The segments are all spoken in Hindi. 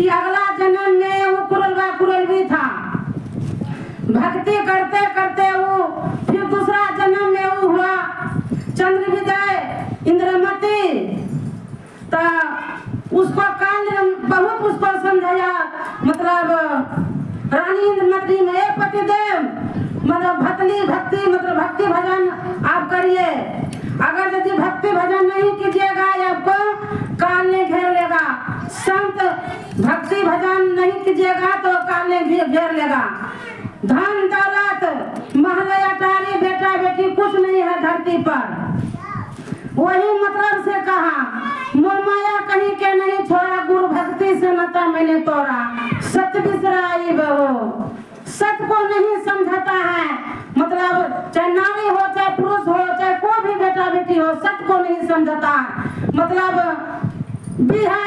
कि अगला जन्म में वो कुरलवा कुरलवी था। भक्ति करते करते वो फिर दूसरा जन्म में वो हुआ चंद्रविदय इंद्रमती। तो उसको काल बहुत उसको समझाया, मतलब रानी इंद्रमती में पतिदेव मतलब भक्ति मतलब भक्ति भजन आप करिए। अगर यदि भक्ति भजन नहीं कीजिएगा आपको काल ने घेर लेगा। संत भक्ति भजन नहीं कीजिएगा तो काल ने घेर लेगा। धन दौलत महल अटारी बेटा बेटी कुछ नहीं है धरती पर। वही मतलब से कहा मोह माया कहीं के नहीं छोड़ा, गुरु भक्ति से नाता मैंने तोड़ा। सत्य बिसराई बहो, सत्य को नहीं समझता है। मतलब चाहे नारी हो चाहे पुरुष हो चाहे कोई भी बेटा बेटी हो, सत्य को नहीं समझता। मतलब बिहा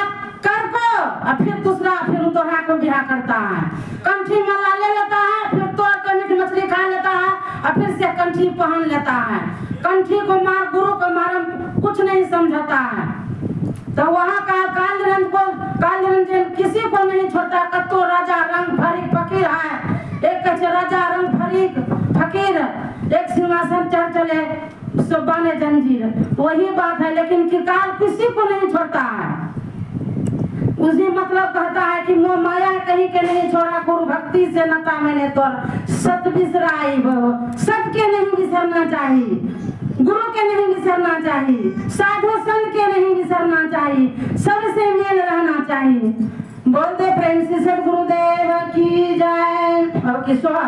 कर को और फिर दूसरा फिर दोहरा को बिहा करता है। कंठी माला ले लेता है, फिर तोड़ कर मीट मछली खा लेता है और फिर से कंठी पहन लेता है। कंठी को मार गुरु को मार कुछ नहीं समझता है। तो वहाँ का काल निरंजन किसी को नहीं छोड़ता। कत्तो राजा रंग फरीक फकीर है, एक राजा रंग फरीक फकीर, एक सिंहासन चढ़ चले सुबाने जंजीर, वही बात है। लेकिन कि काल किसी को नहीं छोड़ता है। उसी मतलब कहता है कि मोह माया कहीं के नहीं छोड़ा, गुरु भक्ति से नाता मैंने तोड़ा। सत्य बिसराई बहो, सत्य के नहीं बिसरना चाहिए, गुरु के नहीं बिसरना चाहिए, साधु संत के नहीं बिसरना चाहिए, सबसे मेल रहना चाहिए। बोलते प्रेम से सद्गुरुदेव की जय। अब किशोर